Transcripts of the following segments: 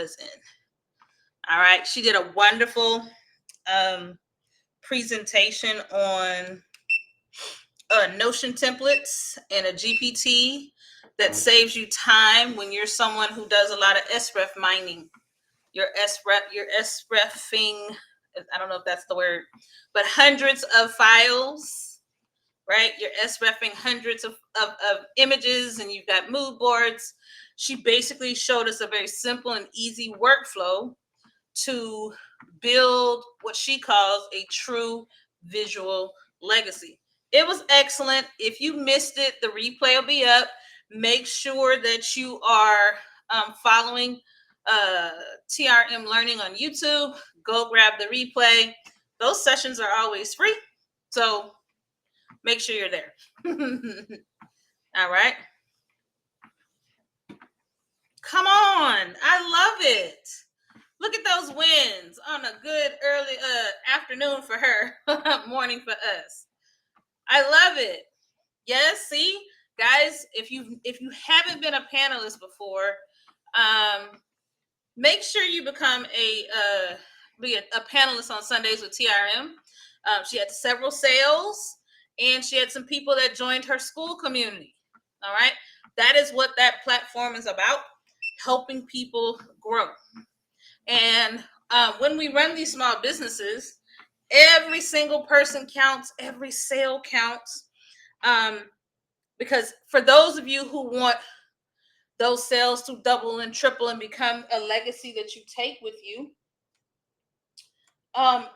was in. All right. She did a wonderful presentation on Notion templates and a GPT that saves you time when you're someone who does a lot of SREF mining. Your SREFing, I don't know if that's the word, but hundreds of files, right? You're SREFing hundreds of images, and you've got mood boards. She basically showed us a very simple and easy workflow to build what she calls a true visual legacy. It was excellent. If you missed it, the replay will be up. Make sure that you are following TRM Learning on YouTube. Go grab the replay. Those sessions are always free, so make sure you're there. All right. Come on. I love it. Look at those wins on a good early afternoon for her, morning for us. I love it. Yes, see, guys, if you haven't been a panelist before, make sure you become be a panelist on Sundays with TRM. She had several sales, and she had some people that joined her school community. All right, that is what that platform is about, helping people grow. And when we run these small businesses, every single person counts, every sale counts. Because for those of you who want those sales to double and triple and become a legacy that you take with you,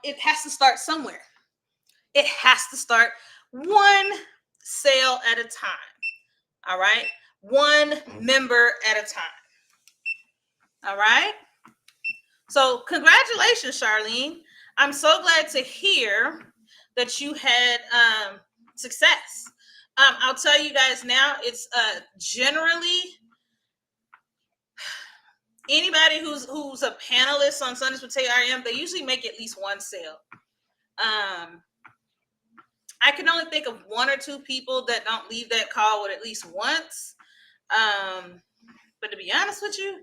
it has to start somewhere. It has to start one sale at a time. All right. One member at a time. All right. So congratulations, Charlene. I'm so glad to hear that you had success. I'll tell you guys now, it's generally anybody who's a panelist on Sundays with TRM, they usually make at least one sale. I can only think of one or two people that don't leave that call with at least once. But to be honest with you,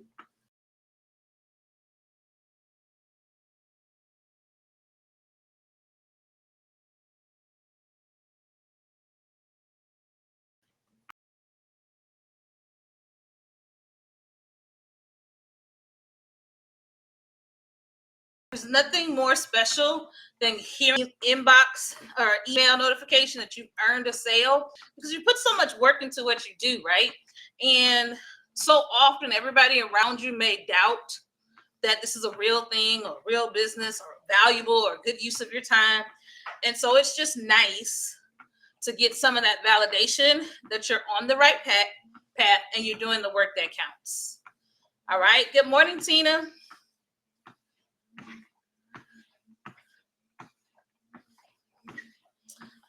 there's nothing more special than hearing inbox or email notification that you've earned a sale, because you put so much work into what you do, right? And so often everybody around you may doubt that this is a real thing or real business or valuable or good use of your time. And so it's just nice to get some of that validation that you're on the right path and you're doing the work that counts. All right. Good morning, Tina.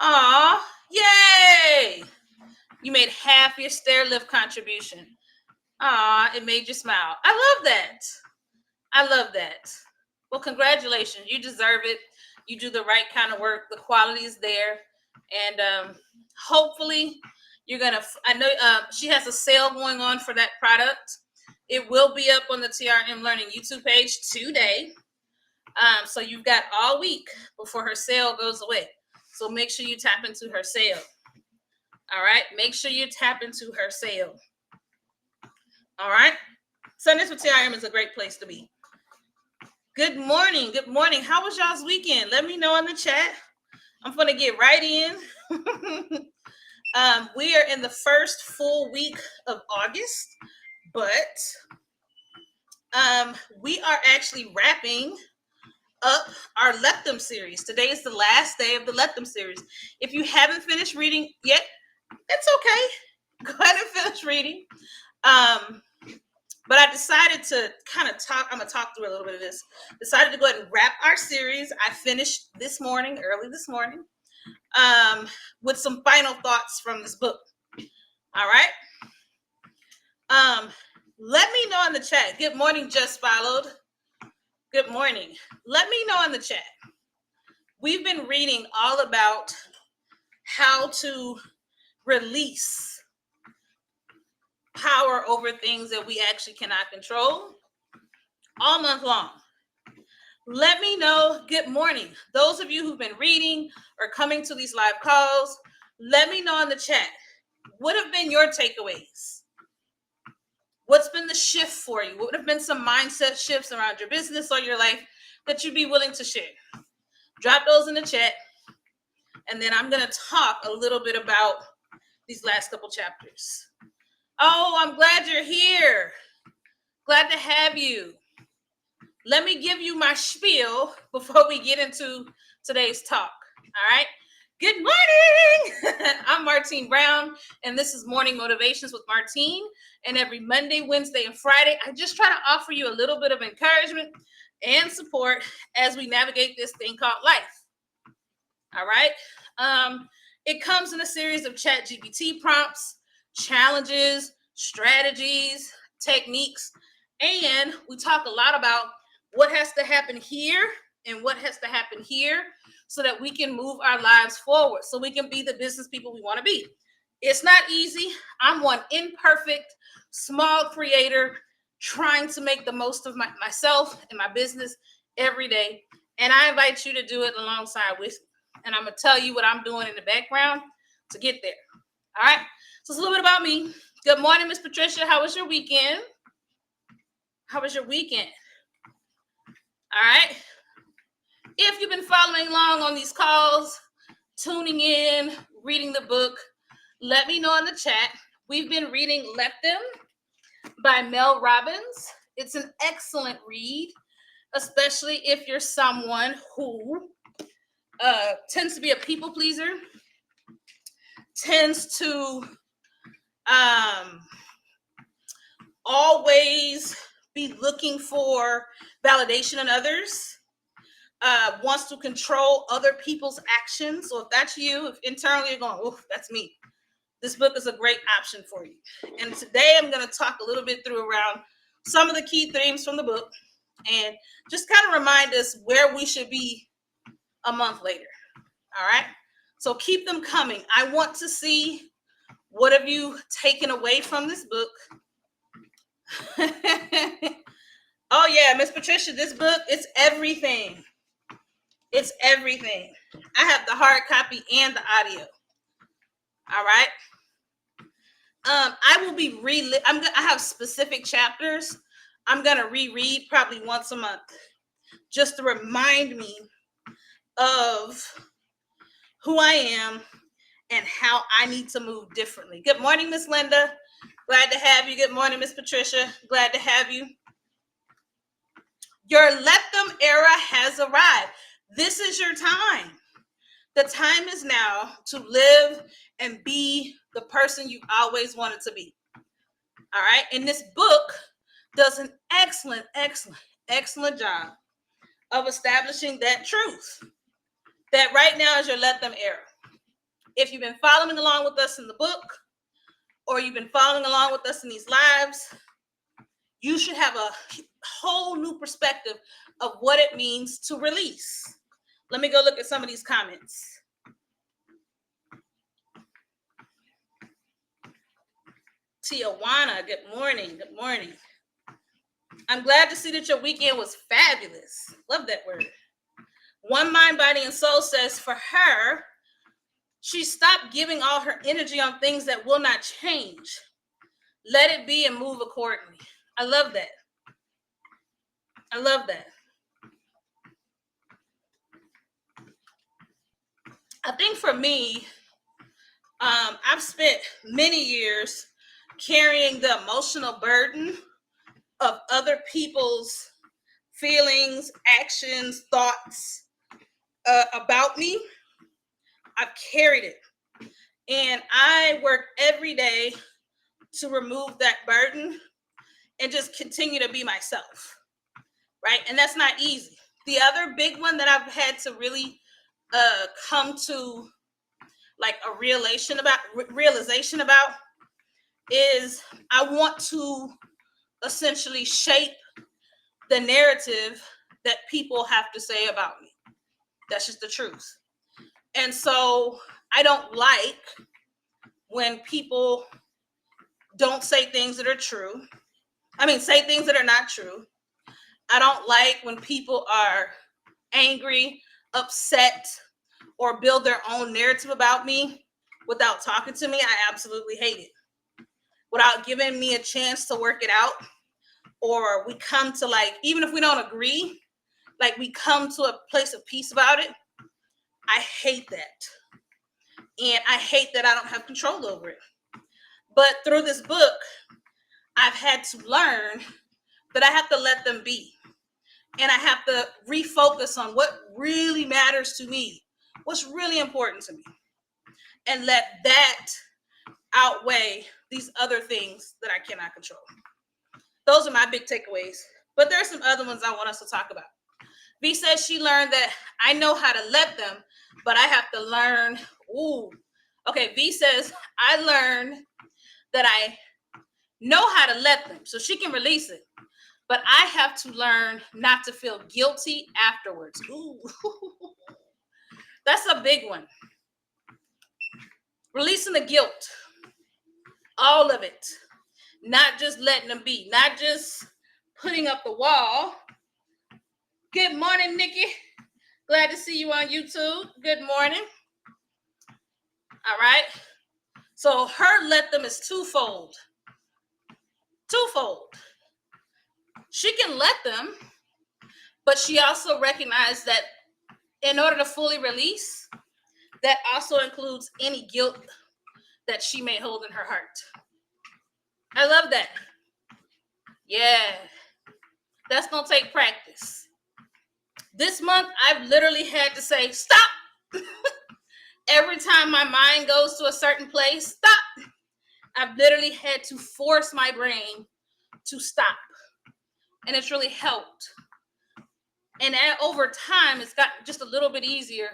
Aw, yay! You made half your stair lift contribution. Aw, it made you smile. I love that. I love that. Well, congratulations. You deserve it. You do the right kind of work. The quality is there. And hopefully you're going to, I know she has a sale going on for that product. It will be up on the TRM Learning YouTube page today. So you've got all week before her sale goes away. So make sure you tap into her sale. All right. Make sure you tap into her sale. All right. Sundays with TRM is a great place to be. Good morning. Good morning. How was y'all's weekend? Let me know in the chat. I'm going to get right in. We are in the first full week of August, but we are actually wrapping up our Let Them series. Today is the last day of the Let Them series. If you haven't finished reading yet, it's okay. Go ahead and finish reading. But I decided to kind of talk. I'm going to talk through a little bit of this. Decided to go ahead and wrap our series. I finished early this morning, with some final thoughts from this book. All right. Let me know in the chat. Good morning, just followed. Good morning. Let me know in the chat. We've been reading all about how to release power over things that we actually cannot control. all month long. Let me know. Good morning. Those of you who've been reading or coming to these live calls, let me know in the chat. What have been your takeaways? What's been the shift for you? What would have been some mindset shifts around your business or your life that you'd be willing to share? Drop those in the chat. And then I'm going to talk a little bit about these last couple chapters. Oh, I'm glad you're here. Glad to have you. Let me give you my spiel before we get into today's talk. All right. Good morning. I'm Martine Brown, and this is Morning Motivations with Martine. And every Monday, Wednesday, and Friday, I just try to offer you a little bit of encouragement and support as we navigate this thing called life. All right. It comes in a series of ChatGPT prompts, challenges, strategies, techniques, and we talk a lot about what has to happen here and what has to happen here so that we can move our lives forward, so we can be the business people we want to be. It's not easy. I'm one imperfect, small creator trying to make the most of myself and my business every day. And I invite you to do it alongside with me. And I'm going to tell you what I'm doing in the background to get there. All right. So it's a little bit about me. Good morning, Miss Patricia. How was your weekend? How was your weekend? All right. If you've been following along on these calls, tuning in, reading the book, let me know in the chat. We've been reading Let Them by Mel Robbins. It's an excellent read, especially if you're someone who tends to be a people pleaser, tends to always be looking for validation in others, wants to control other people's actions. So if that's you, if internally you're going, oh, that's me, this book is a great option for you. And today I'm going to talk a little bit through around some of the key themes from the book and just kind of remind us where we should be a month later. All right. So keep them coming. I want to see what have you taken away from this book. Oh yeah, Miss Patricia, this book, it's everything. It's everything. I have the hard copy and the audio. All right. I will be I have specific chapters I'm gonna reread probably once a month, just to remind me of who I am and how I need to move differently. Good morning, Miss Linda. Glad to have you. Good morning, Miss Patricia. Glad to have you. Your Let Them era has arrived. This is your time. The time is now to live and be the person you always wanted to be. All right. And this book does an excellent job of establishing that truth. That right now is your Let Them era. If you've been following along with us in the book, or you've been following along with us in these lives, you should have a whole new perspective of what it means to release. Let me go look at some of these comments. Tijuana, good morning. Good morning. I'm glad to see that your weekend was fabulous. Love that word. One Mind, Body, and Soul says for her, she stopped giving all her energy on things that will not change. Let it be and move accordingly. I love that. I love that. I think for me, I've spent many years carrying the emotional burden of other people's feelings, actions, thoughts about me. I've carried it. And I work every day to remove that burden and just continue to be myself. Right? And that's not easy. The other big one that I've had to really come to like a realization about is I want to essentially shape the narrative that people have to say about me. That's just the truth. And so I don't like when people don't say things that are true. I mean, say things that are not true. I don't like when people are angry, upset, or build their own narrative about me without talking to me. I absolutely hate it. Without giving me a chance to work it out, or we come to, like, even if we don't agree, like, we come to a place of peace about it. I hate that. And I hate that I don't have control over it. But through this book, I've had to learn that I have to let them be. And I have to refocus on what really matters to me, what's really important to me, and let that outweigh these other things that I cannot control. Those are my big takeaways. But there's some other ones I want us to talk about. V says she learned that I know how to let them, but I have to learn. Ooh. Okay, V says I learned that I know how to let them, so she can release it. But I have to learn not to feel guilty afterwards. Ooh. That's a big one. Releasing the guilt. All of it. Not just letting them be. Not just putting up the wall. Good morning, Nikki. Glad to see you on YouTube. Good morning. All right. So her let them is twofold. Twofold. She can let them, but she also recognized that in order to fully release, that also includes any guilt that she may hold in her heart. I love that. Yeah. That's going to take practice. This month, I've literally had to say, stop. Every time my mind goes to a certain place, stop. I've literally had to force my brain to stop. And it's really helped. And over time, it's gotten just a little bit easier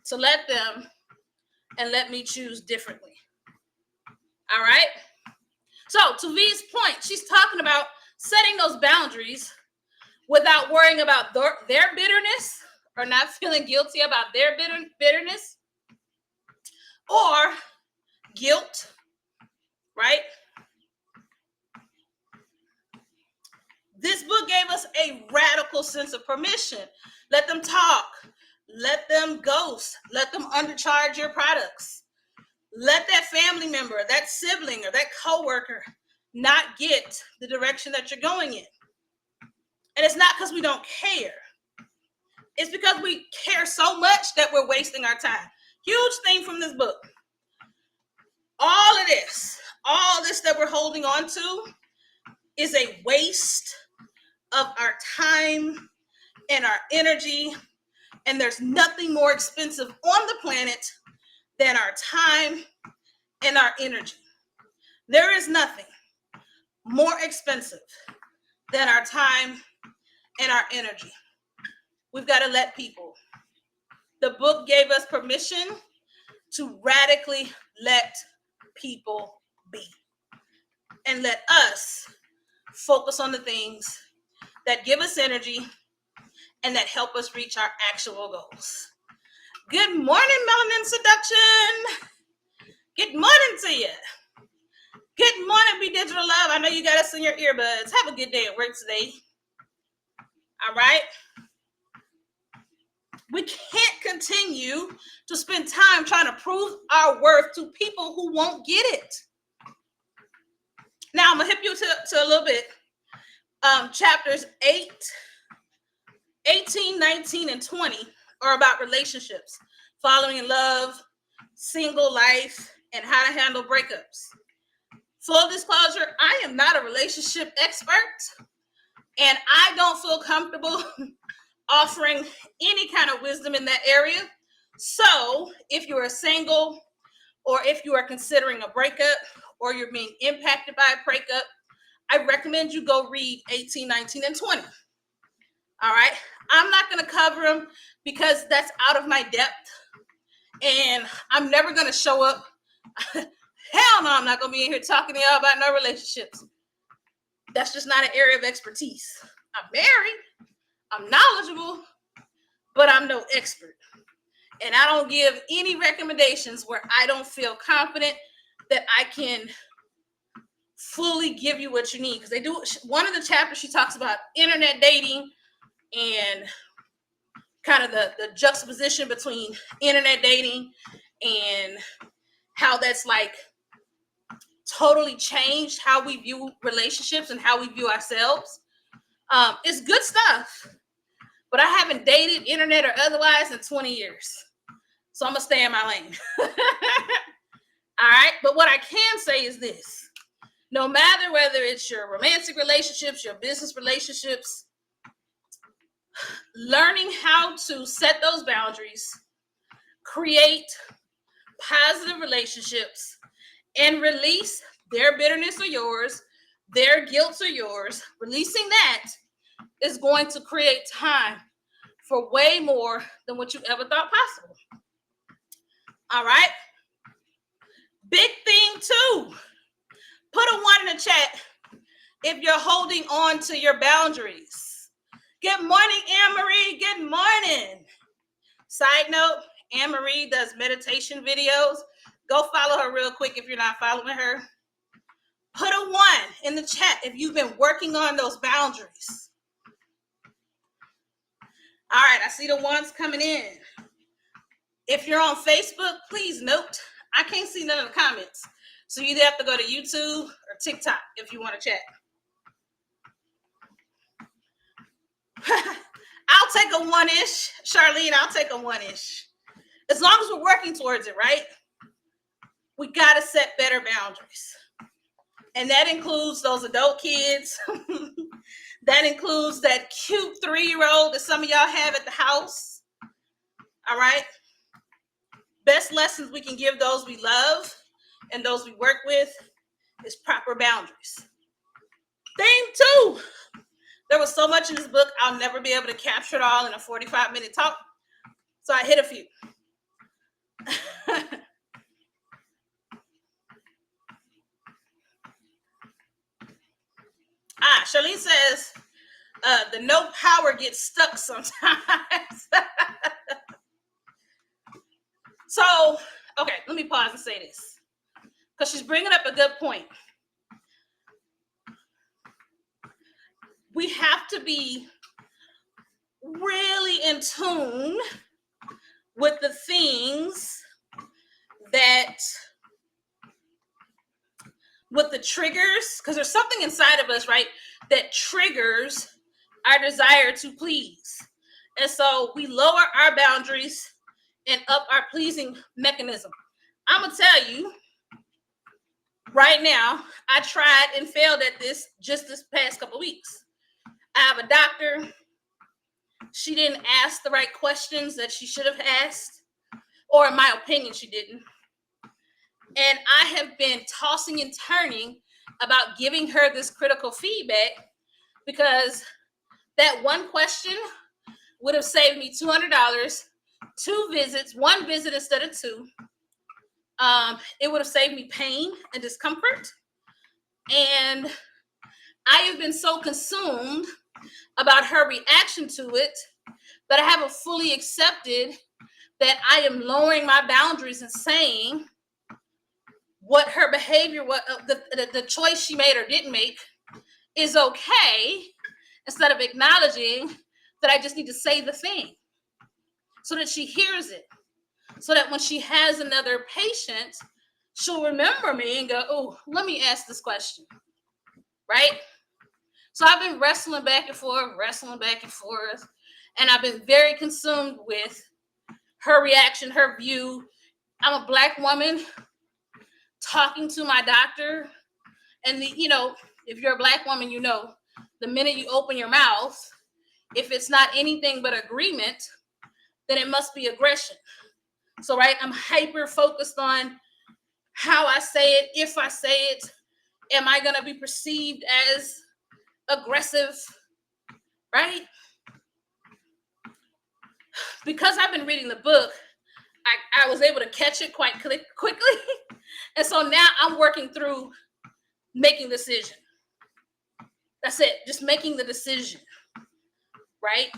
to let them and let me choose differently. All right? So, to V's point, she's talking about setting those boundaries without worrying about their bitterness or not feeling guilty about their bitterness or guilt, right? This book gave us a radical sense of permission. Let them talk. Let them ghost. Let them undercharge your products. Let that family member, that sibling, or that coworker not get the direction that you're going in. And it's not because we don't care. It's because we care so much that we're wasting our time. Huge thing from this book. All this that we're holding on to is a waste of our time and our energy. And there's nothing more expensive on the planet than our time and our energy. There is nothing more expensive than our time and our energy. We've got to let people. The book gave us permission to radically let people be and let us focus on the things that give us energy and that help us reach our actual goals. Good morning, Melanin Seduction. Good morning to you. Good morning, Be Digital Love. I know you got us in your earbuds. Have a good day at work today. All right? We can't continue to spend time trying to prove our worth to people who won't get it. Now, I'm going to hip you to a little bit. Chapters 18, 19, and 20 are about relationships, falling in love, single life, and how to handle breakups. Full disclosure, I am not a relationship expert, and I don't feel comfortable offering any kind of wisdom in that area. So if you are single, or if you are considering a breakup, or you're being impacted by a breakup, I recommend you go read 18, 19, and 20. All right? I'm not going to cover them because that's out of my depth. And I'm never going to show up. Hell no, I'm not going to be in here talking to y'all about no relationships. That's just not an area of expertise. I'm married. I'm knowledgeable. But I'm no expert. And I don't give any recommendations where I don't feel confident that I can fully give you what you need. Because they do, one of the chapters she talks about internet dating and kind of the juxtaposition between internet dating and how that's like totally changed how we view relationships and how we view ourselves. It's good stuff, but I haven't dated, internet or otherwise, in 20 years. So I'm going to stay in my lane. All right. But what I can say is this. No matter whether it's your romantic relationships, your business relationships, learning how to set those boundaries, create positive relationships, and release their bitterness or yours, their guilt or yours, releasing that is going to create time for way more than what you ever thought possible. All right. Big thing too. Put a 1 in the chat if you're holding on to your boundaries. Good morning, Anne-Marie. Good morning. Side note, Anne-Marie does meditation videos. Go follow her real quick if you're not following her. Put a 1 in the chat if you've been working on those boundaries. All right, I see the ones coming in. If you're on Facebook, please note, I can't see none of the comments. So you either have to go to YouTube or TikTok if you want to chat. I'll take a 1-ish. Charlene, I'll take a 1-ish. As long as we're working towards it, right? We got to set better boundaries. And that includes those adult kids. That includes that cute 3-year-old that some of y'all have at the house. All right? Best lessons we can give those we love and those we work with is proper boundaries. Thing 2. There was so much in this book, I'll never be able to capture it all in a 45-minute talk. So I hit a few. Charlene says, the no power gets stuck sometimes. So, okay, let me pause and say this. Because she's bringing up a good point. We have to be really in tune with the things that, with the triggers, because there's something inside of us, right, that triggers our desire to please. And so we lower our boundaries and up our pleasing mechanism. I'm going to tell you, right now, I tried and failed at this just this past couple of weeks. I have a doctor. She didn't ask the right questions that she should have asked, or in my opinion, she didn't. And I have been tossing and turning about giving her this critical feedback because that one question would have saved me $200, 2 visits, 1 visit instead of 2. It would have saved me pain and discomfort. And I have been so consumed about her reaction to it that I haven't fully accepted that I am lowering my boundaries and saying what her behavior, what the choice she made or didn't make is okay, instead of acknowledging that I just need to say the thing so that she hears it, so that when she has another patient, she'll remember me and go, oh, let me ask this question, right? So I've been wrestling back and forth, and I've been very consumed with her reaction, her view. I'm a Black woman talking to my doctor, and if you're a Black woman, the minute you open your mouth, if it's not anything but agreement, then it must be aggression. So, right, I'm hyper focused on how I say it. If I say it, am I going to be perceived as aggressive, right? Because I've been reading the book, I was able to catch it quite quickly. And so now I'm working through making the decision. That's it. Just making the decision, right?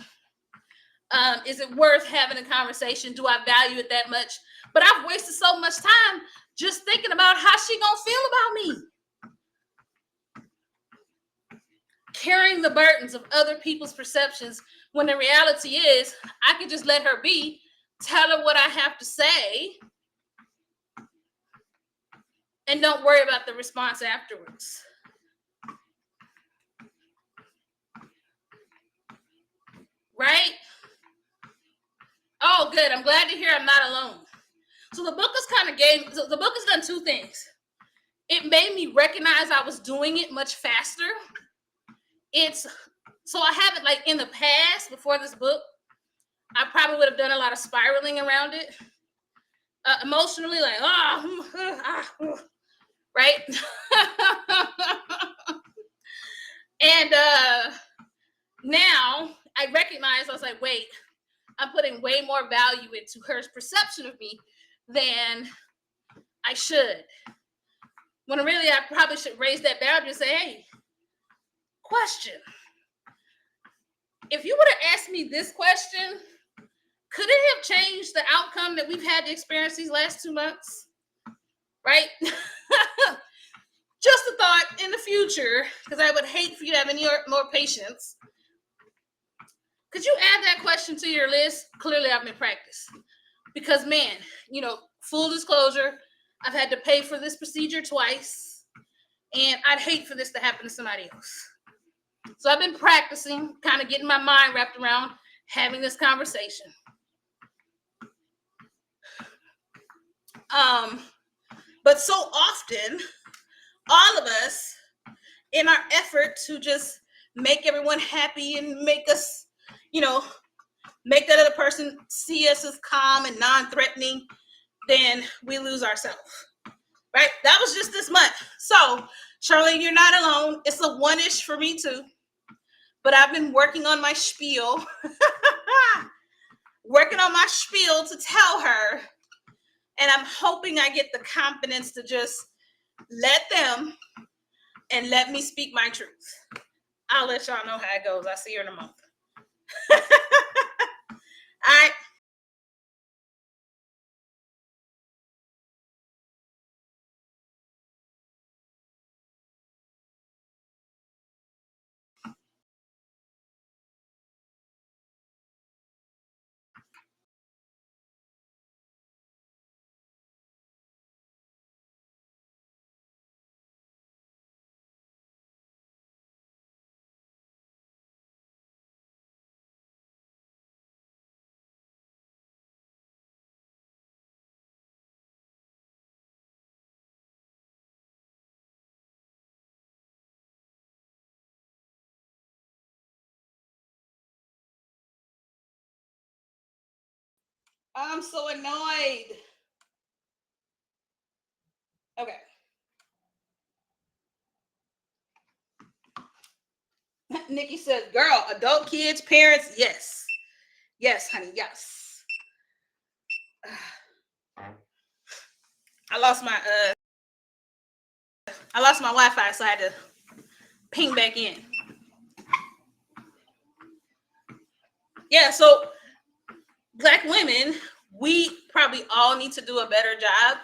Is it worth having a conversation? Do I value it that much? But I've wasted so much time just thinking about how she gonna feel about me. carrying the burdens of other people's perceptions, when the reality is I could just let her be, tell her what I have to say, and don't worry about the response afterwards. Right? Oh, good. I'm glad to hear I'm not alone. So the book the book has done two things. It made me recognize I was doing it much faster. So I haven't, like, in the past, before this book, I probably would have done a lot of spiraling around it. Emotionally, like, right? And now I recognize, I was like, wait, I'm putting way more value into her perception of me than I should. When really I probably should raise that boundary and say, hey, question. If you would have asked me this question, could it have changed the outcome that we've had to experience these last 2 months? Right? Just a thought in the future, because I would hate for you to have any more patience. Could you add that question to your list? Clearly, I'm in practice. Because, man, full disclosure, I've had to pay for this procedure twice, and I'd hate for this to happen to somebody else. So I've been practicing, kind of getting my mind wrapped around having this conversation. But so often, all of us, in our effort to just make everyone happy and make us, make that other person see us as calm and non-threatening, then we lose ourselves. Right? That was just this month. So, Charlene, you're not alone. It's a one-ish for me too. But I've been working on my spiel. To tell her. And I'm hoping I get the confidence to just let them and let me speak my truth. I'll let y'all know how it goes. I'll see you in a month. All right. I'm so annoyed. Okay. Nikki says, girl, adult kids, parents, yes. Yes, honey, yes. I lost my Wi-Fi, so I had to ping back in. Yeah, so Black women, we probably all need to do a better job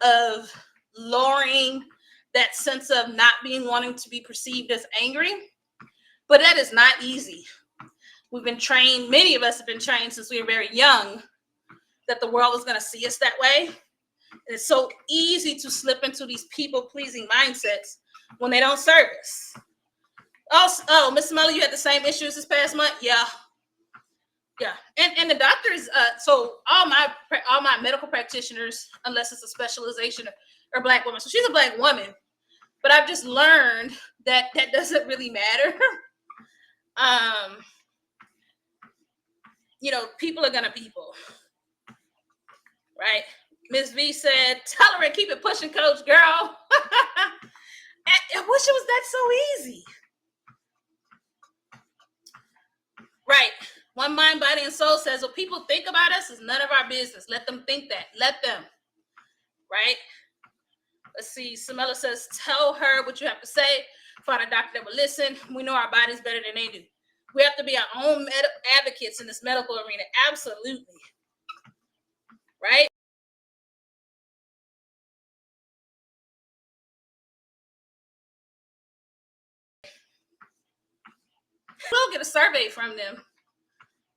of lowering that sense of not being wanting to be perceived as angry. But that is not easy. We've been trained, many of us have been trained since we were very young, that the world is going to see us that way. And it's so easy to slip into these people-pleasing mindsets when they don't serve us. Oh, Miss Muller, you had the same issues this past month? Yeah. And the doctors, so all my medical practitioners, unless it's a specialization, are Black women. So she's a Black woman, but I've just learned that doesn't really matter. People are gonna people, right? Ms. V said, tell her and keep it pushing, coach, girl. I wish it was that so easy. Right. One Mind, Body, and Soul says, what people think about us is none of our business. Let them think that. Let them. Right? Let's see. Samela says, tell her what you have to say. Find a doctor that will listen. We know our bodies better than they do. We have to be our own advocates in this medical arena. Absolutely. Right? will get a survey from them.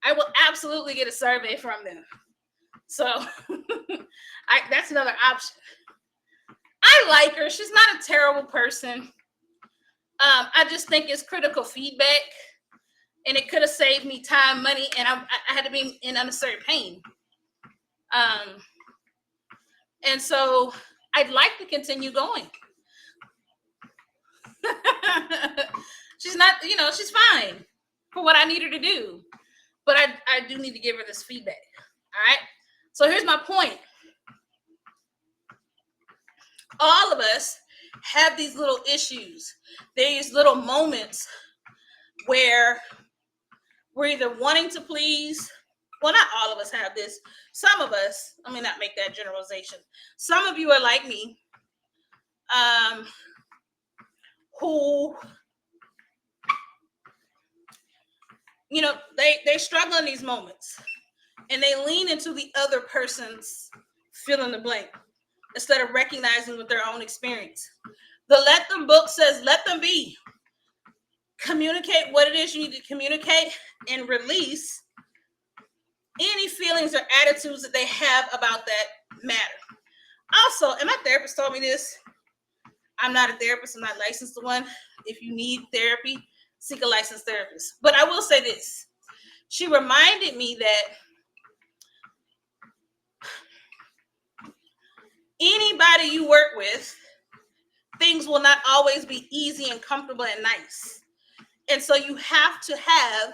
I will absolutely get a survey from them. So that's another option. I like her. She's not a terrible person. I just think it's critical feedback, and it could have saved me time, money, and I had to be in unnecessary pain. And so I'd like to continue going. She's not, she's fine for what I need her to do. But I do need to give her this feedback. All right. So here's my point. All of us have these little issues, these little moments where we're either wanting to please. Well, not all of us have this. Some of us, let me not make that generalization. Some of you are like me, who, they struggle in these moments and they lean into the other person's fill in the blank instead of recognizing with their own experience. The Let Them book says, let them be. Communicate what it is you need to communicate and release any feelings or attitudes that they have about that matter. Also, and my therapist told me this, I'm not a therapist, I'm not licensed to one. If you need therapy, seek a licensed therapist. But I will say this. She reminded me that anybody you work with, things will not always be easy and comfortable and nice. And so you have to have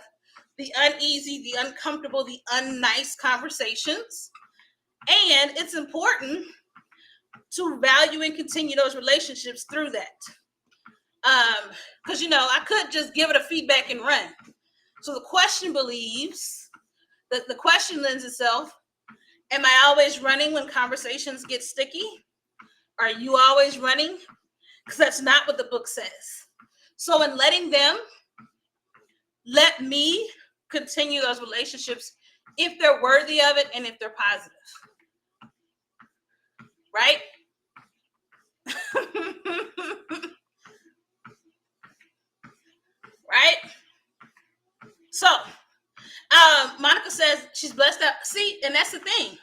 the uneasy, the uncomfortable, the unnice conversations. And it's important to value and continue those relationships through that. Because, I could just give it a feedback and run. So the question believes, the question lends itself, am I always running when conversations get sticky? Are you always running? Because that's not what the book says. So in letting them, let me continue those relationships if they're worthy of it and if they're positive. Right? Right? So, Monica says she's blessed out. See, and that's the thing.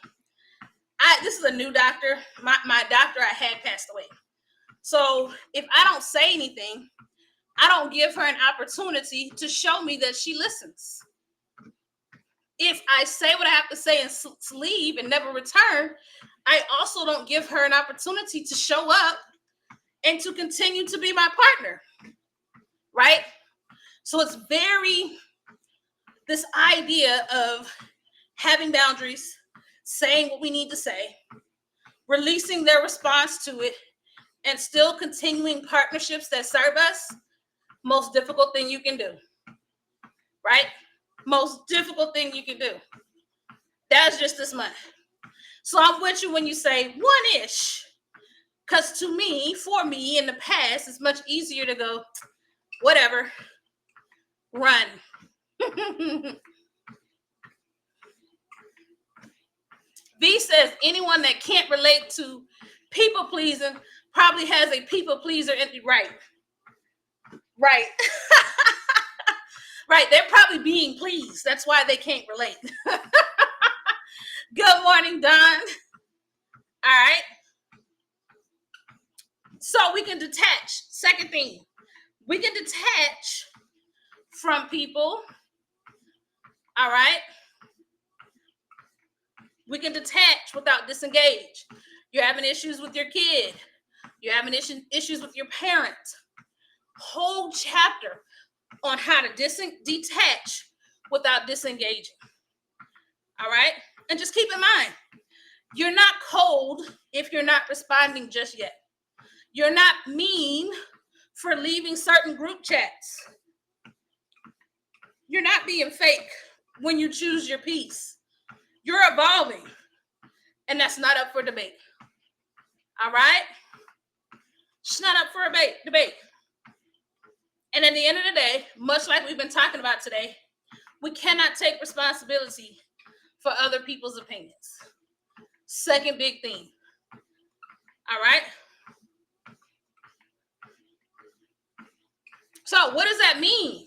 This is a new doctor. My doctor I had passed away. So if I don't say anything, I don't give her an opportunity to show me that she listens. If I say what I have to say and leave and never return, I also don't give her an opportunity to show up and to continue to be my partner. Right? So it's this idea of having boundaries, saying what we need to say, releasing their response to it, and still continuing partnerships that serve us, most difficult thing you can do. Right? Most difficult thing you can do. That's just this month. So I'm with you when you say one-ish. Because for me, in the past, it's much easier to go, whatever, run. V says anyone that can't relate to people pleasing probably has a people pleaser. Right. Right. They're probably being pleased. That's why they can't relate. Good morning, Don. All right. So we can detach. Second thing, we can detach from people. All right. We can detach without disengage. You're having issues with your kid. You're having issues with your parent. Whole chapter on how to detach without disengaging. All right? And just keep in mind, you're not cold if you're not responding just yet. You're not mean for leaving certain group chats. You're not being fake when you choose your peace. You're evolving. And that's not up for debate. All right? It's not up for debate. And at the end of the day, much like we've been talking about today, we cannot take responsibility for other people's opinions. Second big thing. All right? So what does that mean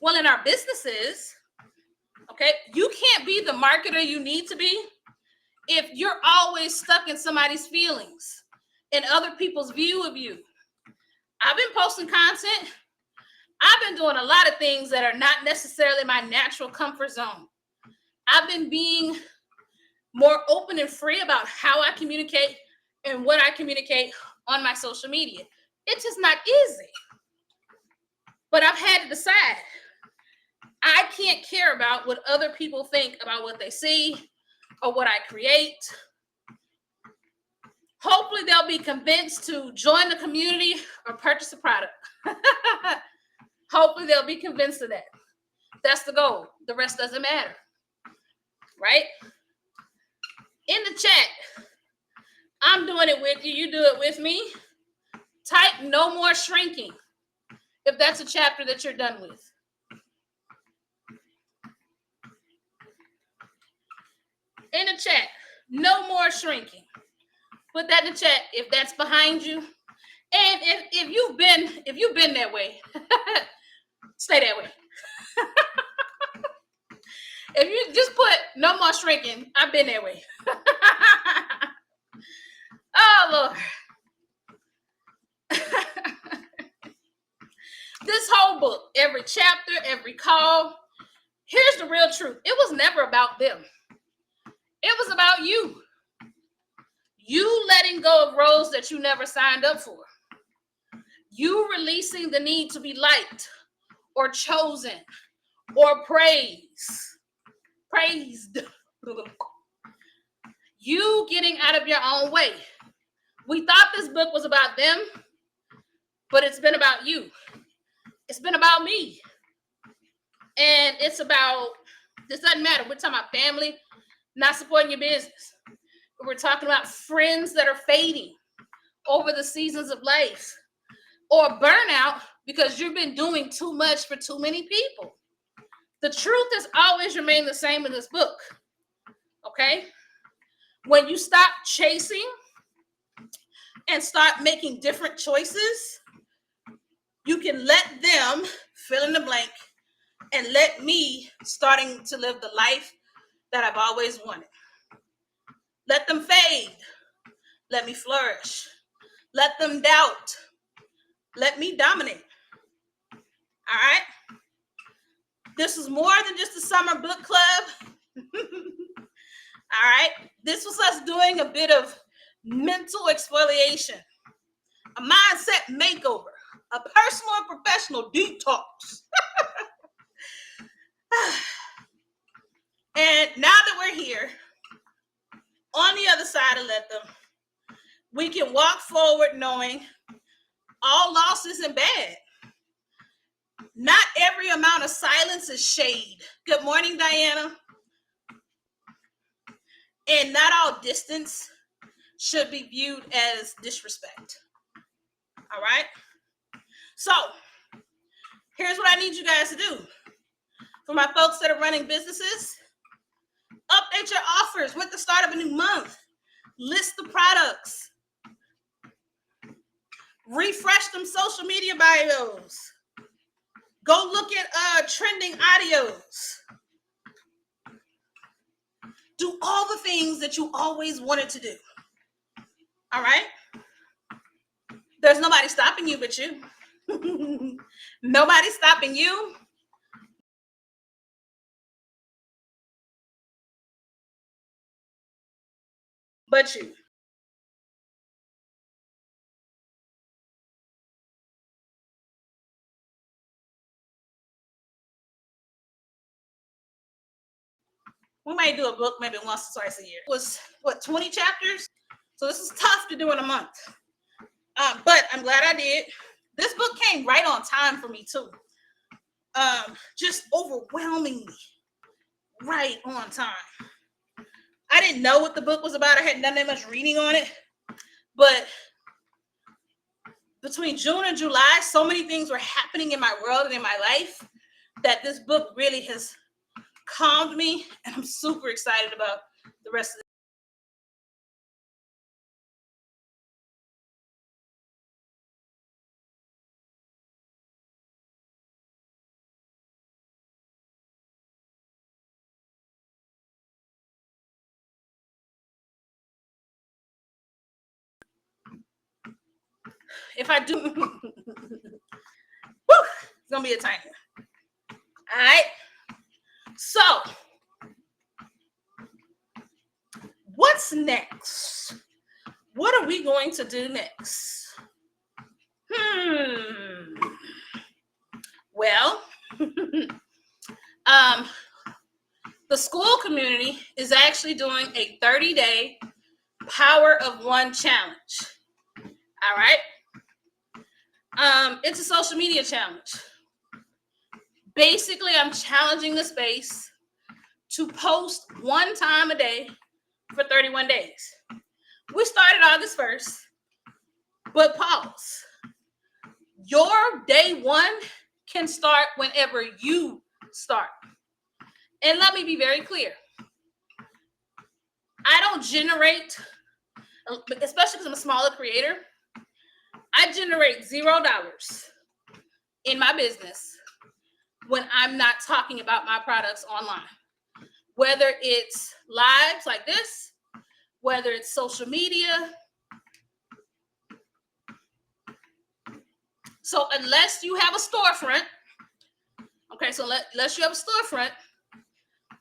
Well, in our businesses, okay, you can't be the marketer you need to be if you're always stuck in somebody's feelings and other people's view of you. I've been posting content. I've been doing a lot of things that are not necessarily my natural comfort zone. I've been being more open and free about how I communicate and what I communicate on my social media. It's just not easy. But I've had to decide I can't care about what other people think about what they see or what I create. Hopefully, they'll be convinced to join the community or purchase a product. Hopefully, they'll be convinced of that. That's the goal. The rest doesn't matter. Right? In the chat, I'm doing it with you. You do it with me. Type no more shrinking if that's a chapter that you're done with. In the chat, no more shrinking. Put that in the chat if that's behind you. And if you've been that way, stay that way. If you just put no more shrinking, I've been that way. Oh Lord. This whole book, every chapter, every call, here's the real truth. It was never about them. It was about you. You letting go of roles that you never signed up for. You releasing the need to be liked or chosen or praised. You getting out of your own way. We thought this book was about them, but it's been about you. It's been about me. And it's about, this doesn't matter. We're talking about family, not supporting your business. We're talking about friends that are fading over the seasons of life, or burnout because you've been doing too much for too many people. The truth has always remained the same in this book. Okay? When you stop chasing and start making different choices, you can let them fill in the blank and let me starting to live the life that I've always wanted. Let them fade. Let me flourish. Let them doubt. Let me dominate. All right? This was more than just a summer book club. All right? This was us doing a bit of mental exfoliation, a mindset makeover, a personal and professional detox. And now that we're here, on the other side of let them, we can walk forward knowing all loss isn't bad. Not every amount of silence is shade. Good morning, Diana. And not all distance should be viewed as disrespect. All right? So, here's what I need you guys to do. For my folks that are running businesses, update your offers with the start of a new month. List the products. Refresh them social media bios. Go look at trending audios. Do all the things that you always wanted to do. All right? There's nobody stopping you but you. Nobody's stopping you. But you. We might do a book maybe once or twice a year. It was, 20 chapters? So this is tough to do in a month. But I'm glad I did. This book came right on time for me too. Just overwhelmingly right on time. I didn't know what the book was about. I hadn't done that much reading on it. But between June and July, so many things were happening in my world and in my life that this book really has calmed me. And I'm super excited about the rest of if I do, woo, it's gonna be a timer. All right. So, what's next? What are we going to do next? Well, the school community is actually doing a 30-day Power of One challenge. All right. It's a social media challenge. Basically, I'm challenging the space to post one time a day for 31 days. We started August 1st, but pause. Your day one can start whenever you start. And let me be very clear. I don't generate, especially because I'm a smaller creator, I generate $0 in my business when I'm not talking about my products online. Whether it's lives like this, whether it's social media. So unless you have a storefront, okay, so unless you have a storefront,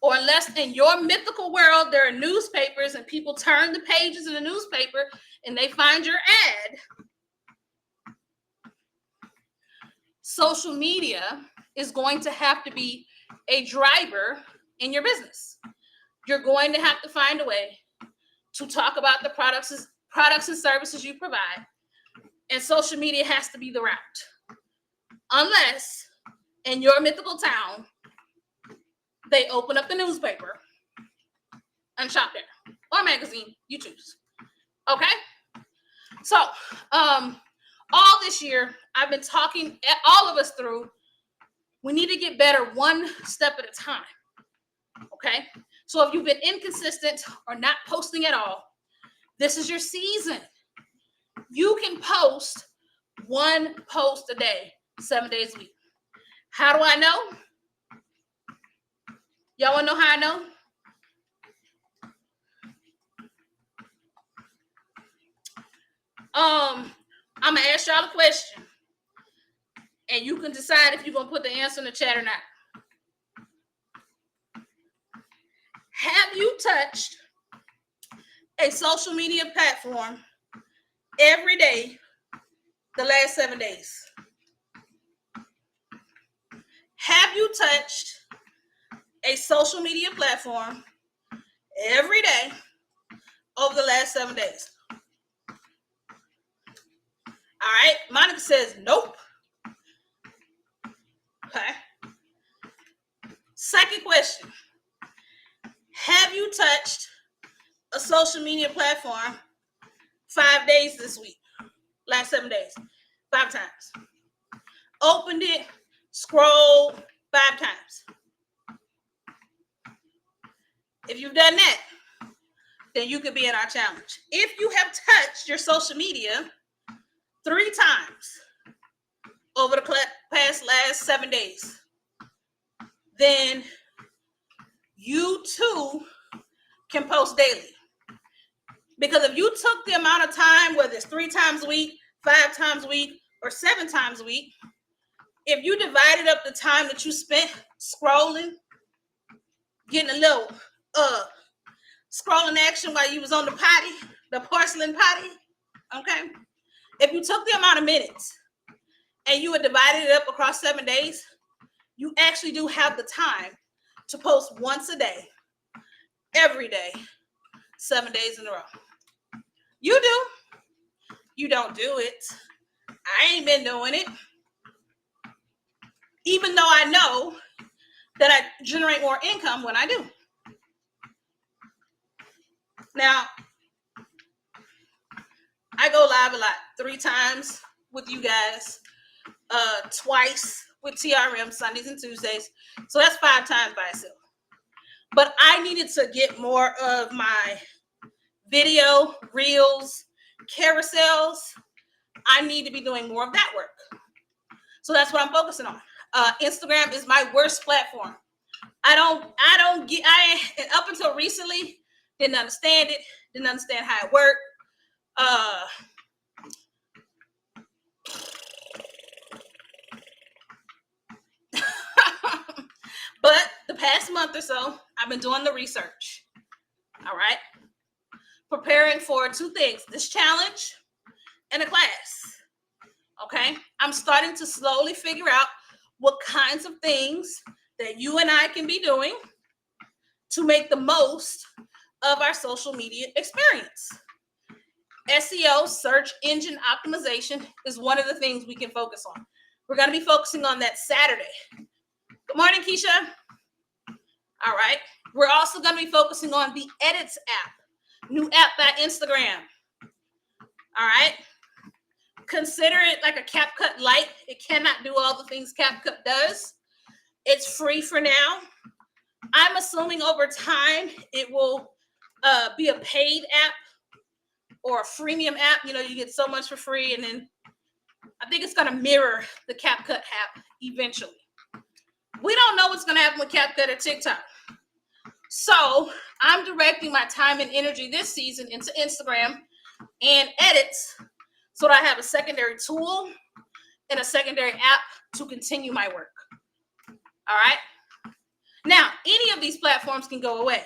or unless in your mythical world there are newspapers and people turn the pages in the newspaper and they find your ad, social media is going to have to be a driver in your business. You're going to have to find a way to talk about the products and services you provide, and social media has to be the route. Unless in your mythical town, they open up the newspaper and shop there, or magazine, you choose. Okay? So, all this year, I've been talking all of us through, we need to get better one step at a time. Okay? So if you've been inconsistent or not posting at all, this is your season. You can post one post a day, 7 days a week. How do I know? Y'all want to know how I know? I'm gonna ask y'all a question, and you can decide if you're gonna put the answer in the chat or not. Have you touched a social media platform every day the last 7 days? Have you touched a social media platform every day over the last 7 days? All right, Monica says nope. Okay. Second question. Have you touched a social media platform 5 days this week? Last 7 days. 5 times. Opened it, scrolled 5 times. If you've done that, then you could be in our challenge. If you have touched your social media 3 times over the past last 7 days, then you too can post daily. Because if you took the amount of time, whether it's 3 times a week, 5 times a week, or 7 times a week, if you divided up the time that you spent scrolling, getting a little scrolling action while you was on the potty, the porcelain potty, okay? If you took the amount of minutes and you would divide it up across 7 days, you actually do have the time to post once a day, every day, 7 days in a row. You do. You don't do it. I ain't been doing it. Even though I know that I generate more income when I do. Now, I go live a lot, 3 times with you guys, twice with TRM, Sundays and Tuesdays. So that's 5 times by itself. But I needed to get more of my video, reels, carousels. I need to be doing more of that work. So that's what I'm focusing on. Instagram is my worst platform. I up until recently, didn't understand it, didn't understand how it worked. But the past month or so, I've been doing the research. All right. Preparing for two things, this challenge and a class. Okay. I'm starting to slowly figure out what kinds of things that you and I can be doing to make the most of our social media experience. SEO, search engine optimization, is one of the things we can focus on. We're going to be focusing on that Saturday. Good morning, Keisha. All right. We're also going to be focusing on the Edits app, new app by Instagram. All right. Consider it like a CapCut Lite. It cannot do all the things CapCut does. It's free for now. I'm assuming over time it will be a paid app or a freemium app. You know, you get so much for free, and then I think it's going to mirror the CapCut app eventually. We don't know what's going to happen with CapCut or TikTok. So I'm directing my time and energy this season into Instagram and Edits so that I have a secondary tool and a secondary app to continue my work. All right. Now, any of these platforms can go away.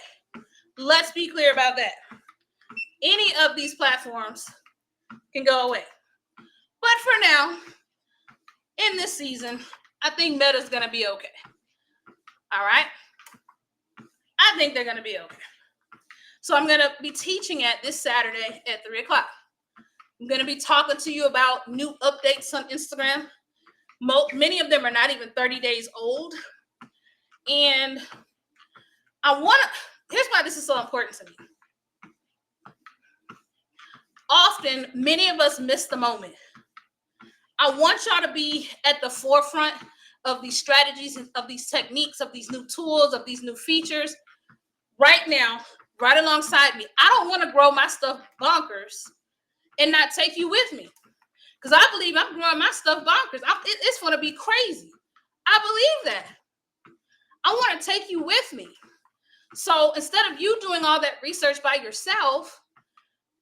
Let's be clear about that. Any of these platforms can go away. But for now, in this season, I think Meta's going to be okay. All right. I think they're going to be okay. So I'm going to be teaching at this Saturday at 3 o'clock. I'm going to be talking to you about new updates on Instagram. Many of them are not even 30 days old. And here's why this is so important to me. Often, many of us miss the moment. I want y'all to be at the forefront of these strategies, of these techniques, of these new tools, of these new features right now, right alongside me. I don't want to grow my stuff bonkers and not take you with me, because I believe I'm growing my stuff bonkers. It's going to be crazy. I believe that. I want to take you with me. So instead of you doing all that research by yourself,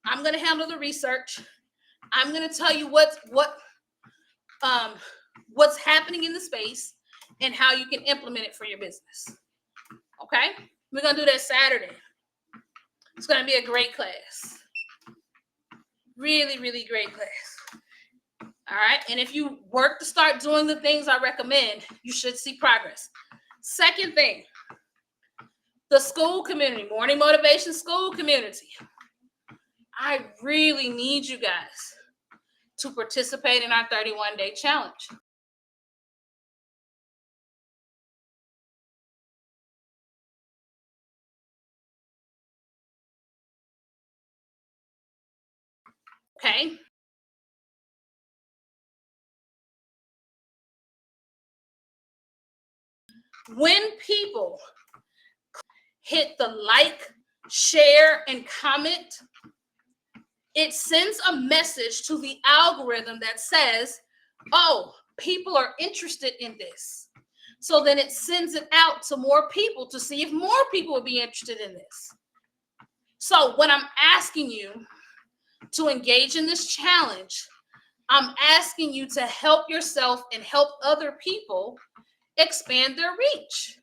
I'm going to handle the research. I'm going to tell you what's happening in the space and how you can implement it for your business. Okay? We're going to do that Saturday. It's going to be a great class. Really, really great class. All right? And if you work to start doing the things I recommend, you should see progress. Second thing, the school community, morning motivation school community. I really need you guys to participate in our 31-day challenge. Okay? When people hit the like, share, and comment, it sends a message to the algorithm that says, oh, people are interested in this. So then it sends it out to more people to see if more people would be interested in this. So when I'm asking you to engage in this challenge, I'm asking you to help yourself and help other people expand their reach.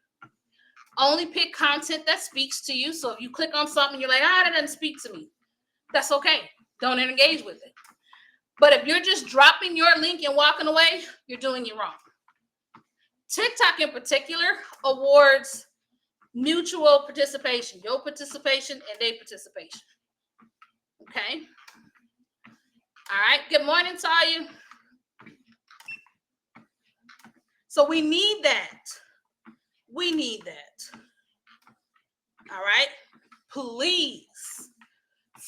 Only pick content that speaks to you. So if you click on something, you're like, that doesn't speak to me. That's okay. Don't engage with it. But if you're just dropping your link and walking away, you're doing it wrong. TikTok in particular awards mutual participation, your participation and their participation. Okay. All right. Good morning, Taya. So we need that. We need that. All right. Please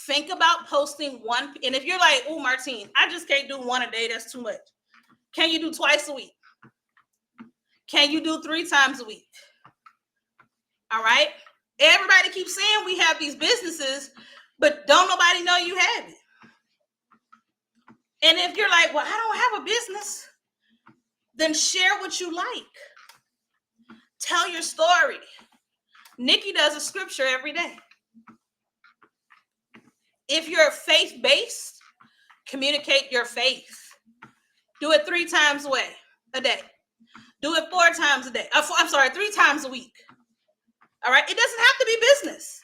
think about posting one. And if you're like, oh, Martine, I just can't do one a day. That's too much. Can you do twice a week? Can you do 3 times a week? All right. Everybody keeps saying we have these businesses, but don't nobody know you have it. And if you're like, well, I don't have a business, then share what you like. Tell your story. Nikki does a scripture every day. If you're faith-based, communicate your faith. Do it 3 times a day. Do it 4 times a day. I'm sorry, 3 times a week. All right. It doesn't have to be business.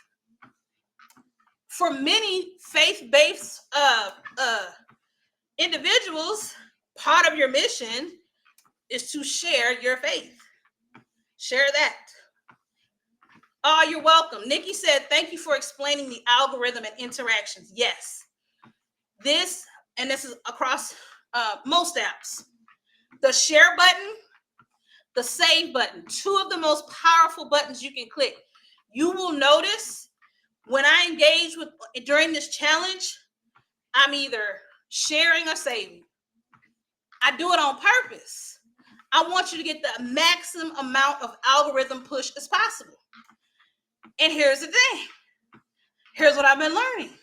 For many faith-based individuals, part of your mission is to share your faith. Share that. Oh, you're welcome. Nikki said, thank you for explaining the algorithm and interactions. Yes. This is across most apps. The share button, the save button, 2 of the most powerful buttons you can click. You will notice when I engage with during this challenge, I'm either sharing or saving. I do it on purpose. I want you to get the maximum amount of algorithm push as possible. And here's the thing. Here's what I've been learning.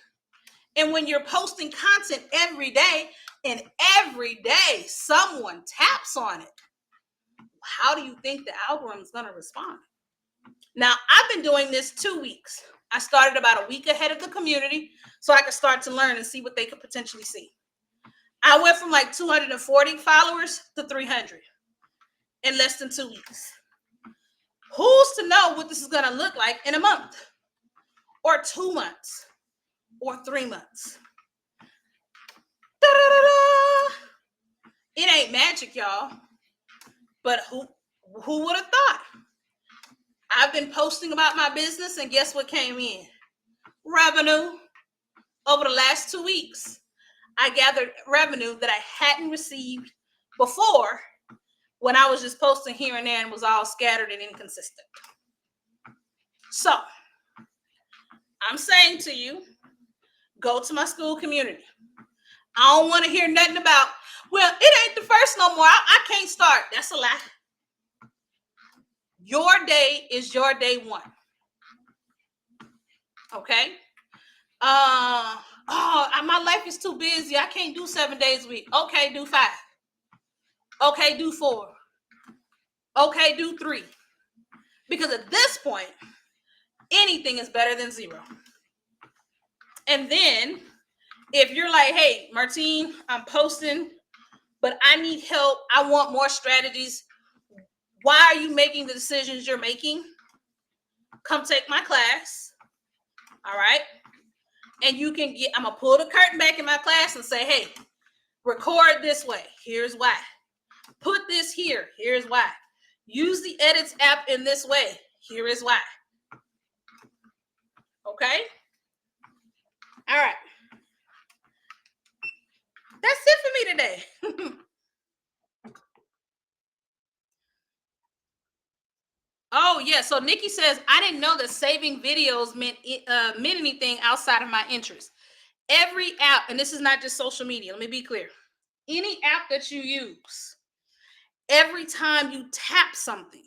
And when you're posting content every day, and every day someone taps on it, how do you think the algorithm is going to respond? Now, I've been doing this 2 weeks. I started about a week ahead of the community so I could start to learn and see what they could potentially see. I went from like 240 followers to 300 in less than 2 weeks. Who's to know what this is going to look like in a month or 2 months or 3 months? Da-da-da-da. It ain't magic, y'all. But who would have thought? I've been posting about my business, and guess what came in? Revenue. Over the last 2 weeks, I gathered revenue that I hadn't received before when I was just posting here and there and was all scattered and inconsistent. So, I'm saying to you, go to my school community. I don't want to hear nothing about, well, it ain't the first no more. I can't start. That's a lie. Your day is your day one. Okay? My life is too busy. I can't do 7 days a week. Okay, do 5. Okay, do 4. Okay, do 3. Because at this point, anything is better than 0. And then if you're like, hey, Martine, I'm posting, but I need help. I want more strategies. Why are you making the decisions you're making? Come take my class. All right. And you can get, I'm going to pull the curtain back in my class and say, hey, record this way. Here's why. Put this here. Here's why. Use the edits app in this way. Here is why. Okay. All right. That's it for me today. Oh, yeah. So Nikki says, I didn't know that saving videos meant anything outside of my interest. Every app, and this is not just social media, let me be clear. Any app that you use, every time you tap something,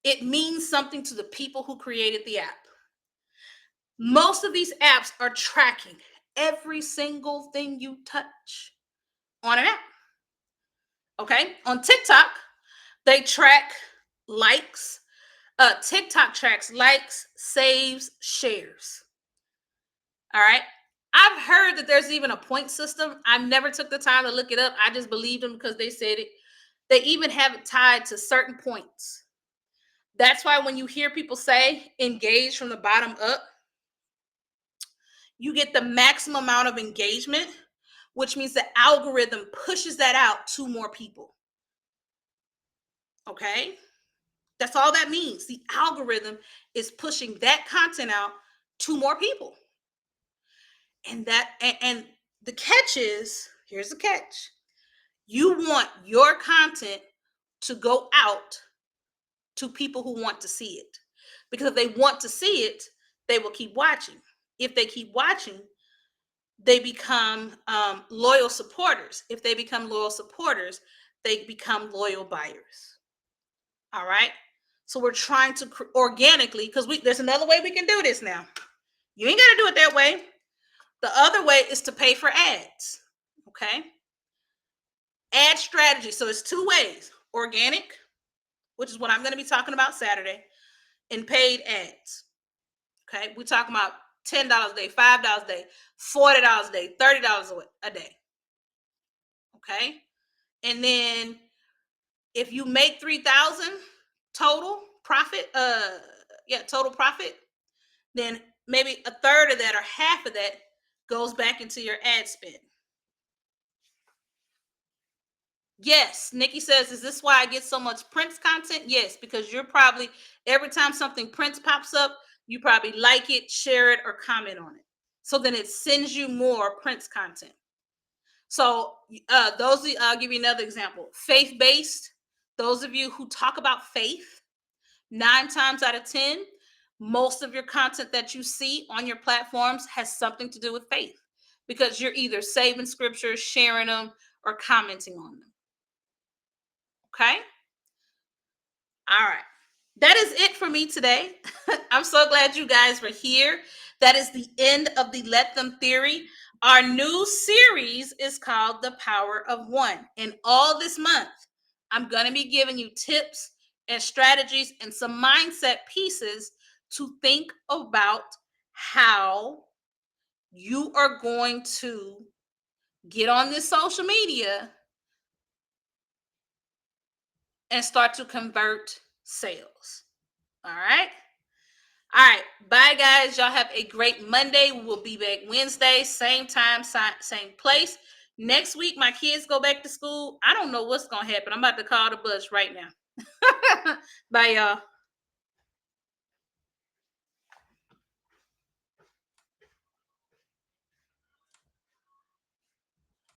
it means something to the people who created the app. Most of these apps are tracking every single thing you touch on an app. Okay? On TikTok, they track likes. TikTok tracks likes, saves, shares. All right. I've heard that there's even a point system. I never took the time to look it up. I just believed them because they said it. They even have it tied to certain points. That's why when you hear people say engage from the bottom up, you get the maximum amount of engagement, which means the algorithm pushes that out to more people. Okay? That's all that means. The algorithm is pushing that content out to more people. And the catch is, here's the catch. You want your content to go out to people who want to see it. Because if they want to see it, they will keep watching. If they keep watching, they become loyal supporters. If they become loyal supporters, they become loyal buyers. All right? So we're trying to organically, because there's another way we can do this now. You ain't got to do it that way. The other way is to pay for ads. Okay? Ad strategy. So it's 2 ways. Organic, which is what I'm going to be talking about Saturday, and paid ads. Okay? We're talking about $10 a day, $5 a day, $40 a day, $30 a day. Okay? And then If you make 3,000 total profit, total profit, then maybe a third of that or half of that goes back into your ad spend. Yes, Nikki says, is this why I get so much Prince content? Yes, because you're probably, every time something Prince pops up, you probably like it, share it, or comment on it. So then it sends you more Prince content. So I'll give you another example. Faith-based, those of you who talk about faith, 9 times out of 10, most of your content that you see on your platforms has something to do with faith, because you're either saving scriptures, sharing them, or commenting on them. Okay? All right. That is it for me today. I'm so glad you guys were here. That is the end of the Let Them Theory. Our new series is called The Power of One. And all this month, I'm going to be giving you tips and strategies and some mindset pieces to think about how you are going to get on this social media and start to convert sales. All right. All right. Bye, guys. Y'all have a great Monday. We will be back Wednesday, same time, same place. Next week, my kids go back to school. I don't know what's going to happen. I'm about to call the bus right now. Bye, y'all.